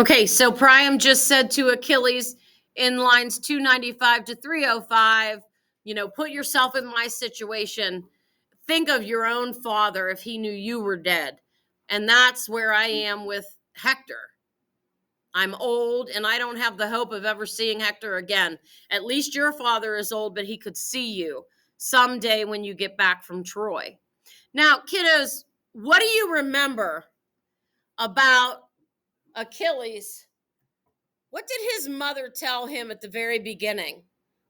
Okay, so Priam just said to Achilles in lines 295 to 305, put yourself in my situation. Think of your own father if he knew you were dead. And that's where I am with Hector. I'm old and I don't have the hope of ever seeing Hector again. At least your father is old, but he could see you someday when you get back from Troy. Now, kiddos, what do you remember about Achilles? What did his mother tell him at the very beginning?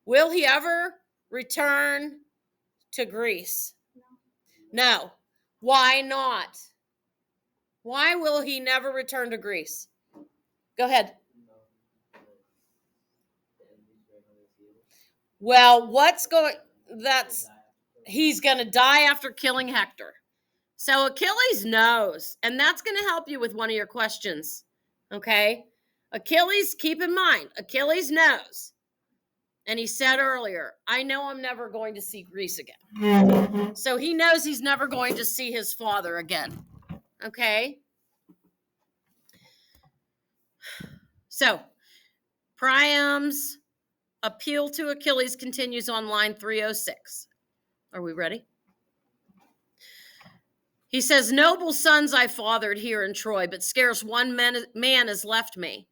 Will he ever return to Greece? No. Why not? Why will he never return to Greece? Go ahead. Well, he's going to die after killing Hector. So Achilles knows, and that's going to help you with one of your questions. Okay? Achilles, keep in mind, Achilles knows. And he said earlier, I know I'm never going to see Greece again. So he knows he's never going to see his father again. Okay? So Priam's appeal to Achilles continues on line 306. Are we ready? He says, noble sons I fathered here in Troy, but scarce one man has left me.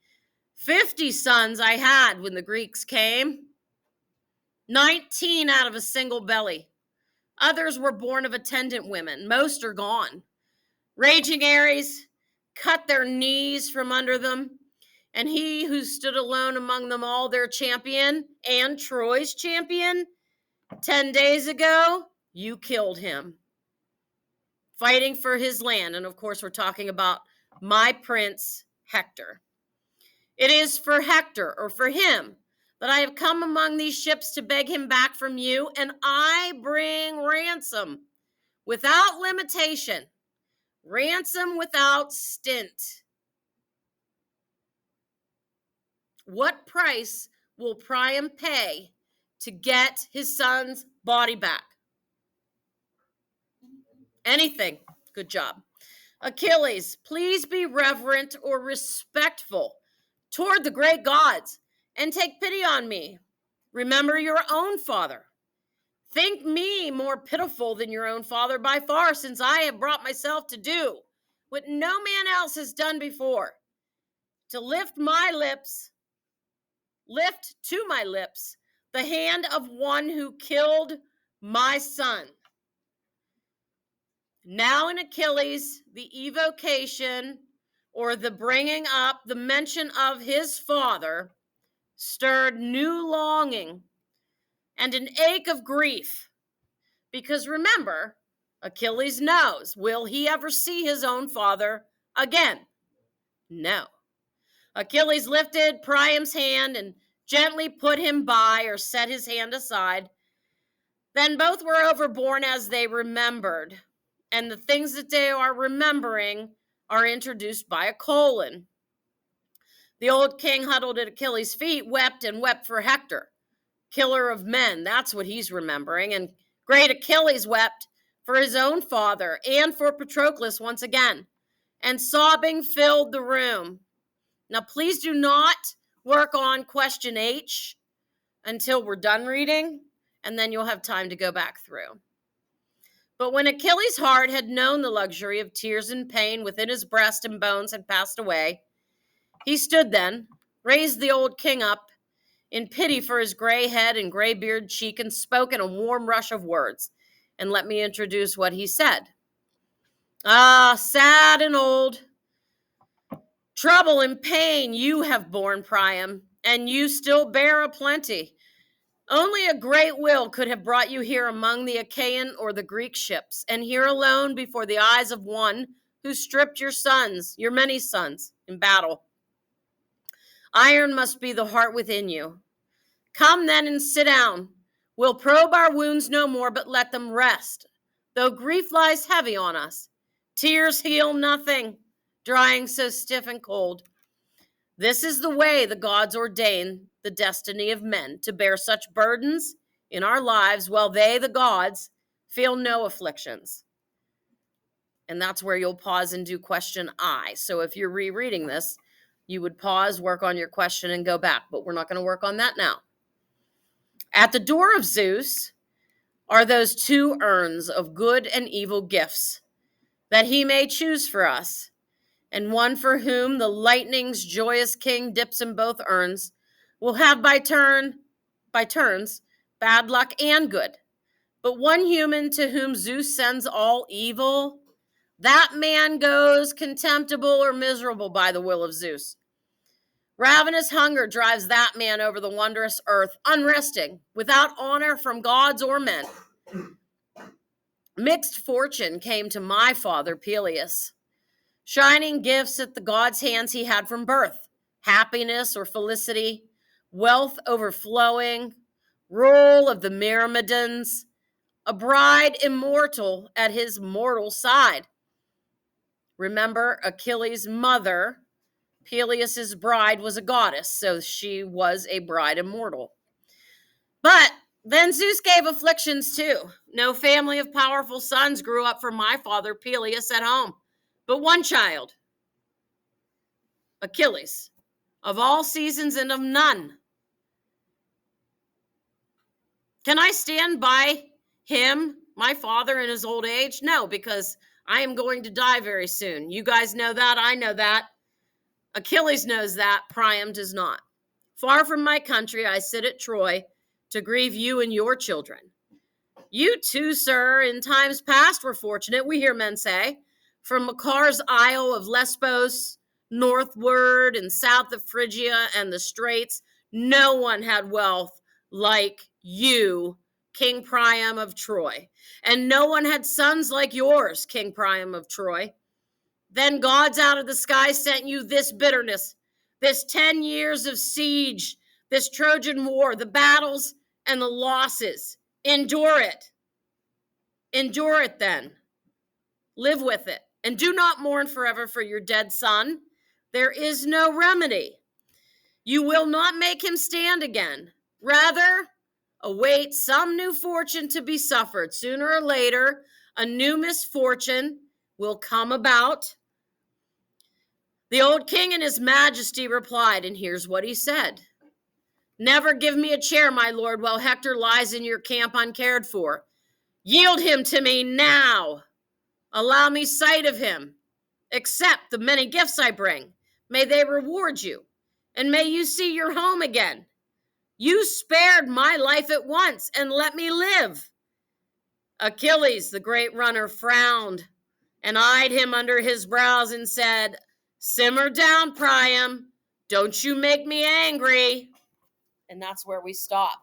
50 sons I had when the Greeks came, 19 out of a single belly. Others were born of attendant women. Most are gone. Raging Ares cut their knees from under them, and he who stood alone among them all, their champion and Troy's champion, 10 days ago, you killed him, fighting for his land. And of course, we're talking about my prince, Hector. It is for Hector, or for him, that I have come among these ships to beg him back from you, and I bring ransom without limitation, ransom without stint. What price will Priam pay to get his son's body back? Anything. Good job. Achilles, please be reverent or respectful toward the great gods and take pity on me. Remember your own father. Think me more pitiful than your own father by far, since I have brought myself to do what no man else has done before, to lift to my lips the hand of one who killed my son. Now in Achilles, the evocation or the bringing up, the mention of his father stirred new longing and an ache of grief. Because remember, Achilles knows, will he ever see his own father again? No. Achilles lifted Priam's hand and gently put him by, or set his hand aside. Then both were overborne as they remembered. And the things that they are remembering are introduced by a colon. The old king huddled at Achilles' feet, wept and wept for Hector, killer of men. That's what he's remembering. And great Achilles wept for his own father and for Patroclus once again. And sobbing filled the room. Now, please do not work on question H until we're done reading, and then you'll have time to go back through. But when Achilles' heart had known the luxury of tears and pain within his breast and bones had passed away, he stood then, raised the old king up in pity for his gray head and gray beard cheek, and spoke in a warm rush of words. And let me introduce what he said. Ah, sad and old, trouble and pain you have borne, Priam, and you still bear a plenty. Only a great will could have brought you here among the Achaean or the Greek ships, and here alone before the eyes of one who stripped your sons, your many sons, in battle. Iron must be the heart within you. Come then and sit down. We'll probe our wounds no more, but let them rest, though grief lies heavy on us. Tears heal nothing, drying so stiff and cold. This is the way the gods ordain the destiny of men, to bear such burdens in our lives while they, the gods, feel no afflictions. And that's where you'll pause and do question I. So if you're rereading this, you would pause, work on your question, and go back. But we're not going to work on that now. At the door of Zeus are those two urns of good and evil gifts that he may choose for us, and one for whom the lightning's joyous king dips in both urns will have by turns, bad luck and good. But one human to whom Zeus sends all evil, that man goes contemptible or miserable by the will of Zeus. Ravenous hunger drives that man over the wondrous earth, unresting, without honor from gods or men. Mixed fortune came to my father Peleus. Shining gifts at the gods' hands he had from birth, happiness or felicity, wealth overflowing, rule of the Myrmidons, a bride immortal at his mortal side. Remember, Achilles' mother, Peleus' bride, was a goddess, so she was a bride immortal. But then Zeus gave afflictions too. No family of powerful sons grew up for my father Peleus at home, but one child, Achilles, of all seasons and of none. Can I stand by him, my father, in his old age? No, because I am going to die very soon. You guys know that. I know that. Achilles knows that. Priam does not. Far from my country, I sit at Troy to grieve you and your children. You too, sir, in times past were fortunate, we hear men say. From Makar's isle of Lesbos, northward and south of Phrygia and the Straits, no one had wealth like you, King Priam of Troy. And no one had sons like yours, King Priam of Troy. Then gods out of the sky sent you this bitterness, this 10 years of siege, this Trojan war, the battles and the losses. Endure it. Endure it then. Live with it. And do not mourn forever for your dead son. There is no remedy. You will not make him stand again. Rather, await some new fortune to be suffered. Sooner or later, a new misfortune will come about. The old king and his majesty replied, and here's what he said. Never give me a chair, my lord, while Hector lies in your camp uncared for. Yield him to me now. Allow me sight of him. Accept the many gifts I bring. May they reward you, and may you see your home again. You spared my life at once, and let me live. Achilles, the great runner, frowned and eyed him under his brows and said, Simmer down, Priam. Don't you make me angry. And that's where we stop.